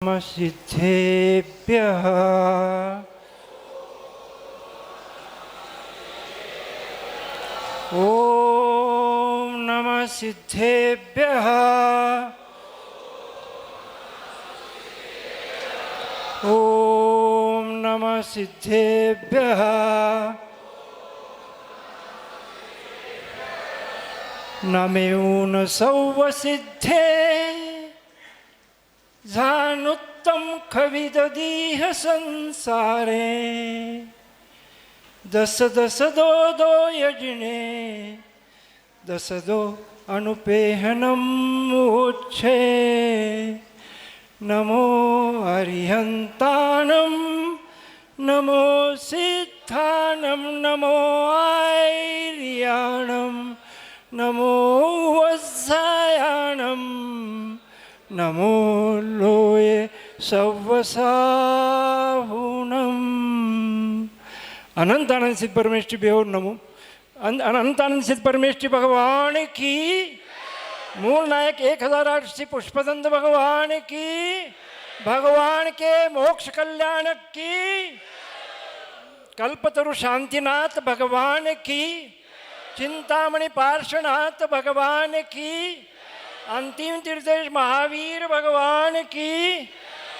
सिद्धेभ्यः ॐ नमः सिद्धेभ्यः ॐ नमः सिद्धेभ्यः नमेऊन सौवसिद्धे जानुत्तम खविददीह संसारे दस दस दो दो यजने दस दो अनुपेहनम उच्छे नमो अरिहंतानम नमो सिद्धानम नमो आर्याणम नमो वत्सायाणम नमो लोये सव्वसाहुनम। अनंतानंद सिद्ध परमेष्टि बेहोर नमो। अनंतानंद सिद्ध परमेष्टि भगवान की, मूल नायक 1008 श्री पुष्पदंत भगवान की, भगवान के मोक्ष कल्याण की, कल्पतरु शांतिनाथ भगवान की, चिंतामणि पार्श्वनाथ भगवान की, अंतिम तीर्थेश महावीर भगवान की,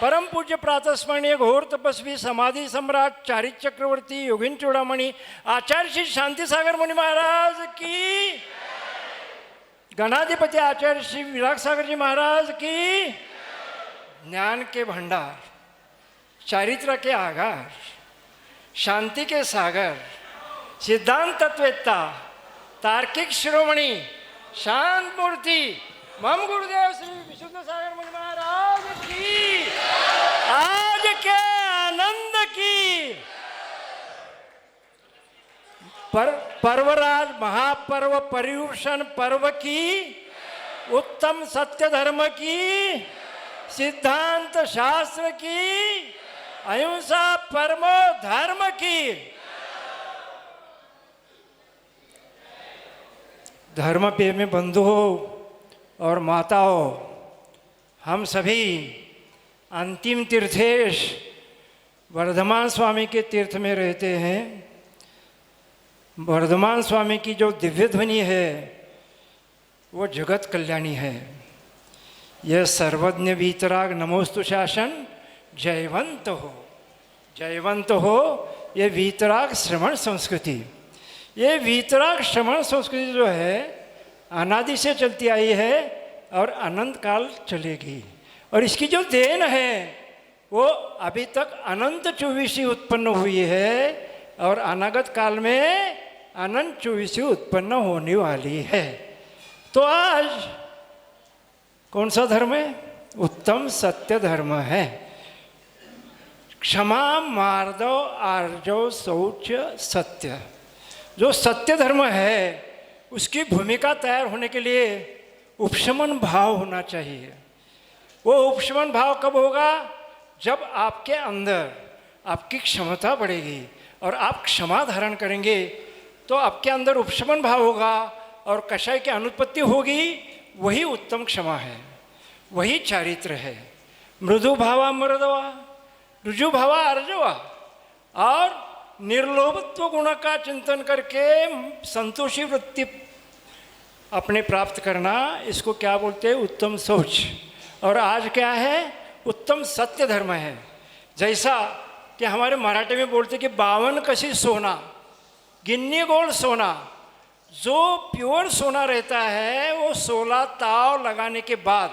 परम पूज्य प्रातस्मरणीय घोर तपस्वी समाधि सम्राट चारित चक्रवर्ती योगिन चूड़ामणि आचार्य श्री शांति सागर मुनि महाराज की, गणाधिपति आचार्य श्री विराग सागर जी महाराज की, ज्ञान के भंडार, चारित्र के आगार, शांति के सागर, सिद्धांत तत्वेत्ता, तार्किक शिरोमणि, शांत मूर्ति मम गुरुदेव श्री विशुद्ध सागर मुनि महाराज की, आज के आनंद की, पर्वराज महापर्व पर्युषण पर्व की, उत्तम सत्य धर्म की, सिद्धांत शास्त्र की, अहिंसा परमो धर्म की, धर्म प्रेमी बंधुओं और माताओं, हम सभी अंतिम तीर्थेश वर्धमान स्वामी के तीर्थ में रहते हैं। वर्धमान स्वामी की जो दिव्य ध्वनि है वो जगत कल्याणी है। यह सर्वज्ञ वीतराग नमोस्तु शासन जयवंत हो, जयवंत हो। ये वीतराग श्रवण संस्कृति, ये वीतराग श्रवण संस्कृति जो है अनादि से चलती आई है और अनंत काल चलेगी। और इसकी जो देन है वो अभी तक अनंत चौबीसी उत्पन्न हुई है और अनागत काल में अनंत चौबीसी उत्पन्न होने वाली है। तो आज कौन सा धर्म है? उत्तम सत्य धर्म है। क्षमा मार्दव आर्जव शौच सत्य, जो सत्य धर्म है उसकी भूमिका तैयार होने के लिए उपशमन भाव होना चाहिए। वो उपशमन भाव कब होगा? जब आपके अंदर आपकी क्षमता बढ़ेगी और आप क्षमा धारण करेंगे तो आपके अंदर उपशमन भाव होगा और कषाय की अनुत्पत्ति होगी। वही उत्तम क्षमा है, वही चारित्र है। मृदु भावा मृदवा, रुजु भावा अर्जवा, और निर्लोभत्व गुण का चिंतन करके संतोषी वृत्ति अपने प्राप्त करना, इसको क्या बोलते हैं? उत्तम सोच। और आज क्या है? उत्तम सत्य धर्म है। जैसा कि हमारे मराठी में बोलते कि 52 कशी सोना, गिन्नी गोल्ड सोना। जो प्योर सोना रहता है वो 16 ताव लगाने के बाद,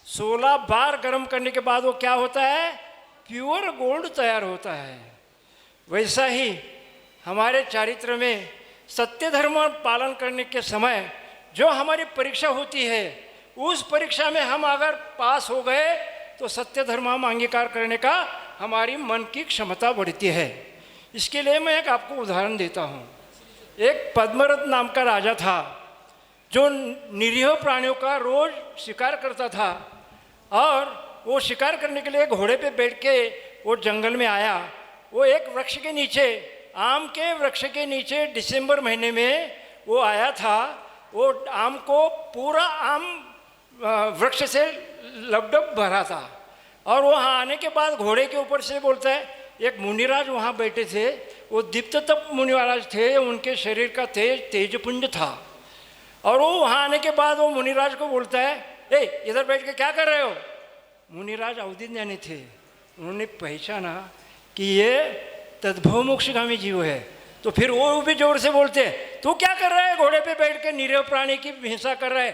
16 बार गर्म करने के बाद वो क्या होता है? प्योर गोल्ड तैयार होता है। वैसा ही हमारे चारित्र में सत्य धर्म पालन करने के समय जो हमारी परीक्षा होती है, उस परीक्षा में हम अगर पास हो गए तो सत्य धर्म हम अंगीकार करने का हमारी मन की क्षमता बढ़ती है। इसके लिए मैं एक आपको उदाहरण देता हूँ। एक पद्मरथ नाम का राजा था जो निरीह प्राणियों का रोज शिकार करता था, और वो शिकार करने के लिए घोड़े पे बैठ के वो जंगल में आया। वो एक वृक्ष के नीचे, आम के वृक्ष के नीचे दिसंबर महीने में वो आया था। वो आम को पूरा आम वृक्ष से लबडब भरा था। और वहाँ आने के बाद घोड़े के ऊपर से बोलता है, एक मुनिराज वहाँ बैठे थे, वो दीप्ततप मुनिराज थे, उनके शरीर का तेज तेजपुंज था। और वो वहाँ आने के बाद वो मुनिराज को बोलता है, ए इधर बैठ के क्या कर रहे हो? मुनिराज अवधि ज्ञानी थे, उन्होंने पहचाना कि ये तद्भव मोक्षगामी जीव है। तो फिर वो भी जोर से बोलते हैं, तू क्या कर रहा है घोड़े पे बैठ के, निरीह प्राणी की हिंसा कर रहा है,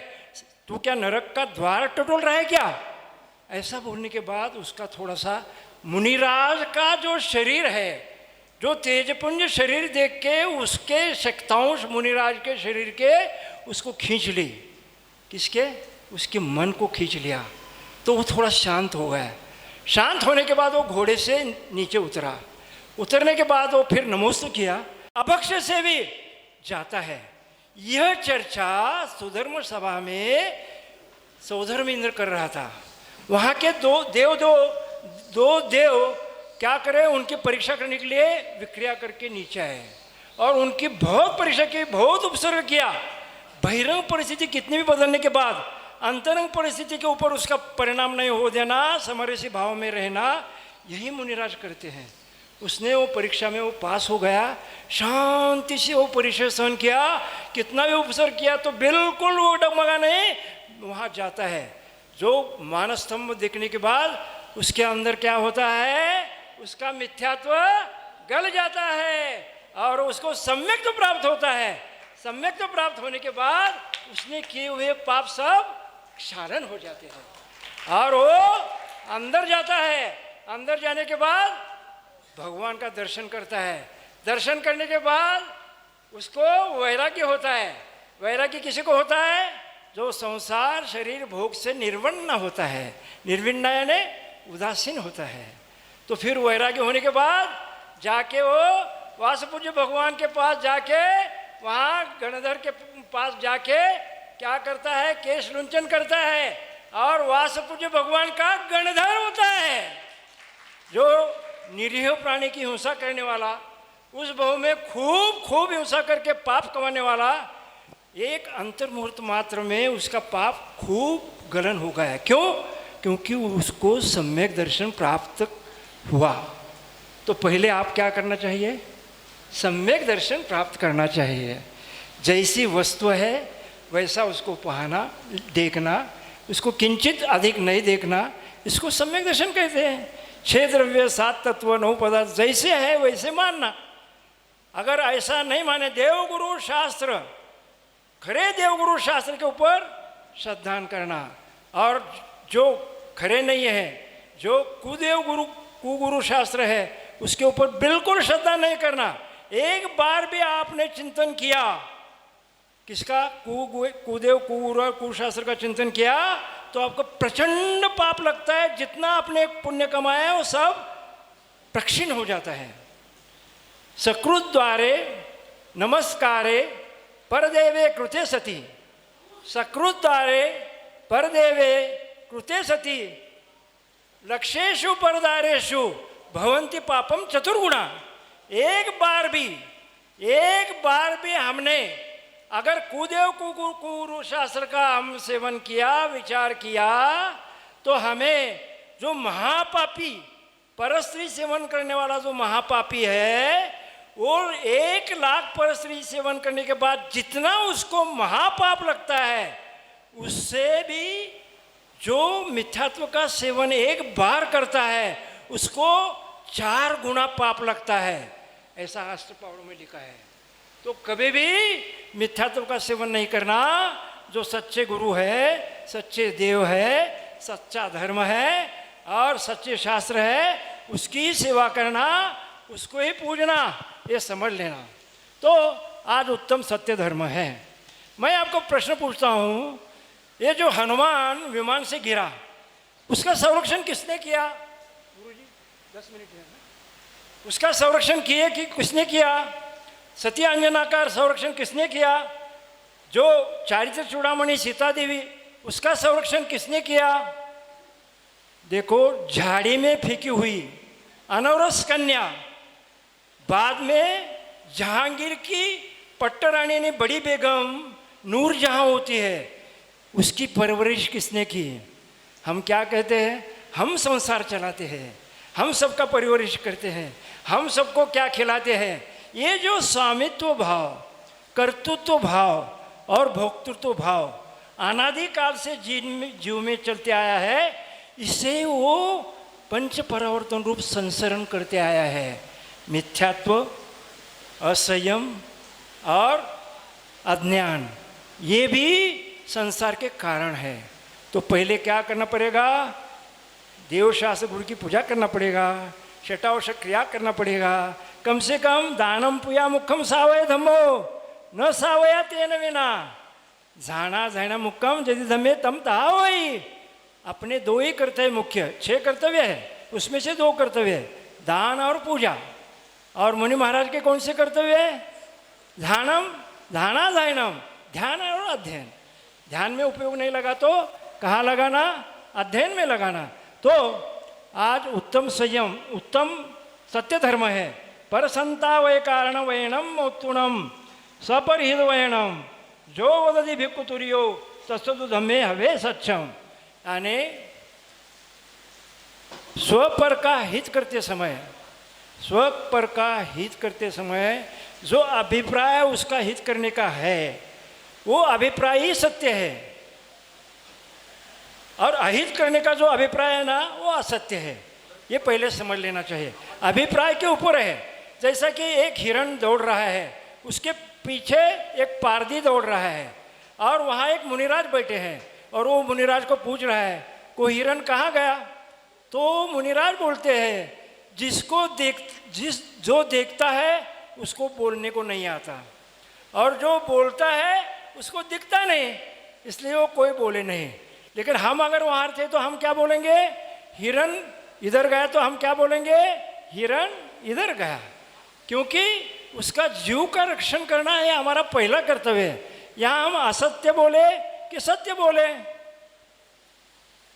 तू क्या नरक का द्वार टटोल रहा है क्या? ऐसा बोलने के बाद उसका थोड़ा सा मुनिराज का जो शरीर है, जो तेजपुंज शरीर देख के उसके शक्तांश मुनिराज के शरीर के उसको खींच ली। किसके? उसके मन को खींच लिया। तो वो थोड़ा शांत हो गया। शांत होने के बाद वो घोड़े से नीचे उतरा। उतरने के बाद वो फिर नमोस्तु किया, अभक्ष से भी जाता है। यह चर्चा सुधर्म सभा में सौधर्म इंद्र कर रहा था। वहाँ के दो देव क्या करें, उनकी परीक्षा करने के लिए विक्रिया करके नीचे आए और उनकी बहुत परीक्षा की, बहुत उपसर्ग किया। बहिरंग परिस्थिति कितनी भी बदलने के बाद अंतरंग परिस्थिति के ऊपर उसका परिणाम नहीं हो देना, समरसी भाव में रहना, यही मुनिराज करते हैं। उसने वो परीक्षा में वो पास हो गया, शांति से वो परीक्षा सहन किया, कितना भी उपसर्ग किया तो बिल्कुल वो डगमगा नहीं, वहाँ जाता है। जो मानस स्तंभ देखने के बाद उसके अंदर क्या होता है, उसका मिथ्यात्व गल जाता है और उसको सम्यक तो प्राप्त होता है। सम्यक तो प्राप्त होने के बाद उसने किए हुए पाप सब क्षालन हो जाते हैं और वो अंदर जाता है। अंदर जाने के बाद भगवान का दर्शन करता है। दर्शन करने के बाद उसको वैराग्य होता है। वैराग्य किसी को होता है? जो संसार शरीर भोग से निर्विण्ण होता है। निर्विण्ण यानी उदासीन होता है। तो फिर वैराग्य होने के बाद जाके वो वासपूज्य भगवान के पास जाके, वहाँ गणधर के पास जाके क्या करता है, केश लुंचन करता है और वासपूज्य भगवान का गणधर होता है। जो निरीह प्राणी की हिंसा करने वाला, उस भाव में खूब हिंसा करके पाप कमाने वाला, एक अंतर्मुहूर्त मात्र में उसका पाप खूब गलन हो गया। क्यों? क्योंकि उसको सम्यक दर्शन प्राप्त हुआ। तो पहले आप क्या करना चाहिए? सम्यक दर्शन प्राप्त करना चाहिए। जैसी वस्तु है वैसा उसको पाना, देखना, उसको किंचित अधिक नहीं देखना, इसको सम्यक दर्शन कहते हैं। 6 द्रव्य 7 तत्व 9 पदार्थ जैसे है वैसे मानना। अगर ऐसा नहीं माने, देवगुरु शास्त्र, खरे देवगुरु शास्त्र के ऊपर श्रद्धान करना, और जो खरे नहीं है, जो कुगुरु शास्त्र है, उसके ऊपर बिल्कुल श्रद्धा नहीं करना। एक बार भी आपने चिंतन किया, किसका? कुदेव कुगुरु कुशास्त्र का चिंतन किया तो आपको प्रचंड पाप लगता है। जितना आपने पुण्य कमाया है वो सब प्रक्षीण हो जाता है। सकृत द्वारे नमस्कारे परदेवे कृते सती, सकृत द्वारे परदेवे कृते सती लक्ष्येषु परदारेषु भवन्ति पापम चतुर्गुणा। एक बार भी हमने अगर कुदेव कुगुरु शास्त्र का हम सेवन किया, विचार किया, तो हमें जो महापापी परस्त्री सेवन करने वाला जो महापापी है, वो 1 लाख परस्त्री सेवन करने के बाद जितना उसको महापाप लगता है, उससे भी जो मिथ्यात्व का सेवन एक बार करता है उसको 4 गुना पाप लगता है। ऐसा अष्टपावरों में लिखा है। तो कभी भी मिथ्यात्व का सेवन नहीं करना। जो सच्चे गुरु है, सच्चे देव है, सच्चा धर्म है और सच्चे शास्त्र है, उसकी सेवा करना, उसको ही पूजना, ये समझ लेना। तो आज उत्तम सत्य धर्म है। मैं आपको प्रश्न पूछता हूँ, ये जो हनुमान विमान से गिरा, उसका संरक्षण किसने किया? गुरुजी 10 मिनट है। उसका संरक्षण किए कि किसने किया? सती अंजना का संरक्षण किसने किया? जो चारित्र चूड़ामणि सीता देवी, उसका संरक्षण किसने किया? देखो, झाड़ी में फेंकी हुई अनौरस कन्या, बाद में जहांगीर की पट्टरानी ने बड़ी बेगम नूरजहां होती है, उसकी परवरिश किसने की? हम क्या कहते हैं? हम संसार चलाते हैं, हम सबका परिवरिश करते हैं, हम सबको क्या खिलाते हैं। ये जो स्वामित्व भाव, कर्तृत्व भाव और भोक्तृत्व भाव अनादिकाल से जीव में चलते आया है, इसे वो पंच परावर्तन रूप संसरण करते आया है। मिथ्यात्व, असंयम और अज्ञान, ये भी संसार के कारण है। तो पहले क्या करना पड़ेगा, देवशास्त्र गुरु की पूजा करना पड़ेगा, शटावशक क्रिया करना पड़ेगा। कम से कम दानम पुया मुखम सावय धम्मो न सावया तेन विना जाना जाना मुक्कम यदि धम्मे तम तावई। अपने दो ही कर्तव्य मुख्य, 6 कर्तव्य है, उसमें से 2 कर्तव्य है, दान और पूजा। और मुनि महाराज के कौन से कर्तव्य है, ध्यानम ध्याना जायनम, ध्यान और अध्ययन। ध्यान में उपयोग नहीं लगा तो कहाँ लगाना, अध्ययन में लगाना। तो आज उत्तम संयम, उत्तम सत्य धर्म है। पर संता वय कारण वयनम उत्तुणम सपरिहित वयनम जो वदति भिक्खु तुर्यो तत्सतु धम्मे हवे सक्षम। यानी स्वपर का हित करते समय, स्वपर का हित करते समय जो अभिप्राय उसका हित करने का है, वो अभिप्राय ही सत्य है, और अहित करने का जो अभिप्राय है ना, वो असत्य है। ये पहले समझ लेना चाहिए। अभिप्राय के ऊपर है। जैसा कि एक हिरण दौड़ रहा है, उसके पीछे एक पारदी दौड़ रहा है, और वहाँ एक मुनिराज बैठे हैं, और वो मुनिराज को पूछ रहा है को हिरण कहाँ गया। तो मुनिराज बोलते हैं जो देखता है उसको बोलने को नहीं आता, और जो बोलता है उसको दिखता नहीं, इसलिए वो कोई बोले नहीं। लेकिन हम अगर वहाँ थे तो हम क्या बोलेंगे, हिरण इधर गया, तो हम क्या बोलेंगे, हिरण इधर गया। क्योंकि उसका जीव का रक्षण करना है हमारा पहला कर्तव्य है। यहाँ हम असत्य बोले कि सत्य बोले,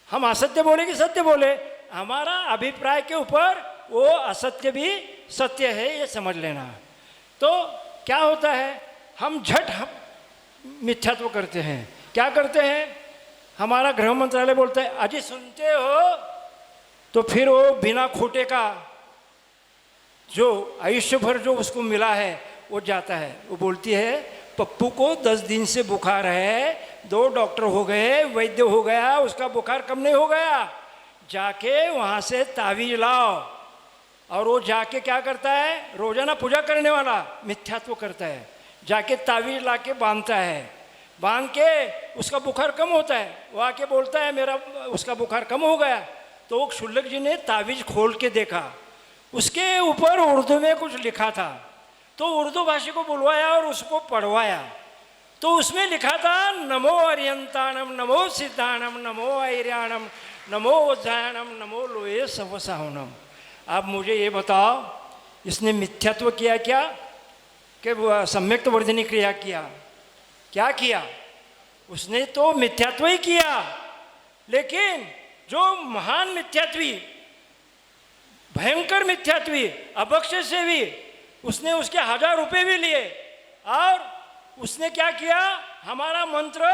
हम असत्य बोले कि सत्य बोले, हमारा अभिप्राय के ऊपर वो असत्य भी सत्य है, ये समझ लेना। तो क्या होता है, हम झट मिथ्यात्व करते हैं। क्या करते हैं, हमारा गृह मंत्रालय बोलता है अजी सुनते हो, तो फिर वो बिना खोटे का जो आयुष्य भर जो उसको मिला है वो जाता है। वो बोलती है पप्पू को 10 दिन से बुखार है, 2 डॉक्टर हो गए, वैद्य हो गया, उसका बुखार कम नहीं हो गया, जाके वहाँ से तावीज लाओ। और वो जाके क्या करता है, रोजाना पूजा करने वाला मिथ्यात्व करता है, जाके तावीज ला के बांधता है, बांध के उसका बुखार कम होता है, वो आके बोलता है मेरा उसका बुखार कम हो गया। तो वो क्षुल्लक जी ने तावीज खोल के देखा, उसके ऊपर उर्दू में कुछ लिखा था, तो उर्दू भाषी को बुलवाया और उसको पढ़वाया। तो उसमें लिखा था नमो अरियंताणम, नमो सिद्धाणम, नमो ऐर्याणम, नमो वज्रायणम, नमो लोये सवसाहुनम। आप मुझे ये बताओ, इसने मिथ्यात्व किया क्या कि सम्यक्त वर्धनी क्रिया किया? क्या किया? उसने तो मिथ्यात्व ही किया। लेकिन जो महान मिथ्यात्वी, भयंकर मिथ्यात्वी, अभक्ष से भी उसने उसके 1000 रुपये भी लिए, और उसने क्या किया, हमारा मंत्र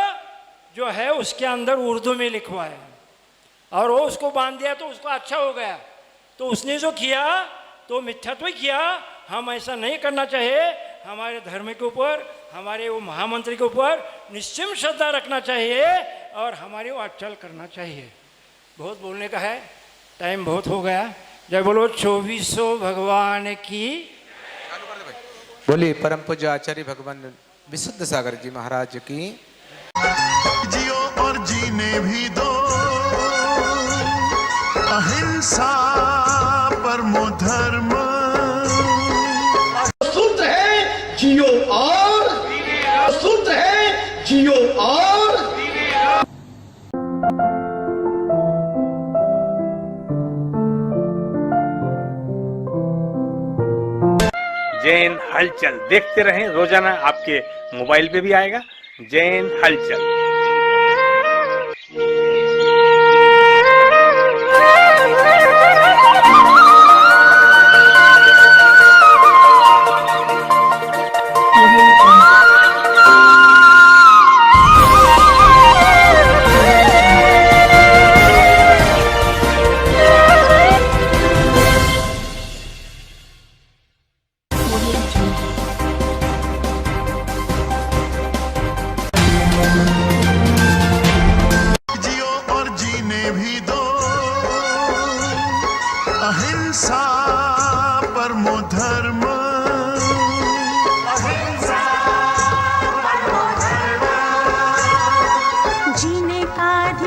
जो है उसके अंदर उर्दू में लिखवाया, और वो उसको बांध दिया, तो उसको अच्छा हो गया। तो उसने जो किया तो मिथ्यात्व किया। हम ऐसा नहीं करना चाहिए। हमारे धर्म के ऊपर, हमारे वो महामंत्री के ऊपर निश्चिम श्रद्धा रखना चाहिए, और हमारे वो अचल करना चाहिए। बहुत बोलने का है, टाइम बहुत हो गया। जय बोलो 2400 भगवान की। बोलिए परम पूज्य आचार्य भगवान विशुद्ध सागर जी महाराज की। जियो और जीने भी दो, अहिंसा परमो धर्म। सूत्र है जियो और, सूत्र है जियो और। जैन हलचल देखते रहें, रोजाना आपके मोबाइल पे भी आएगा जैन हलचल।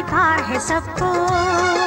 देखा है सबको।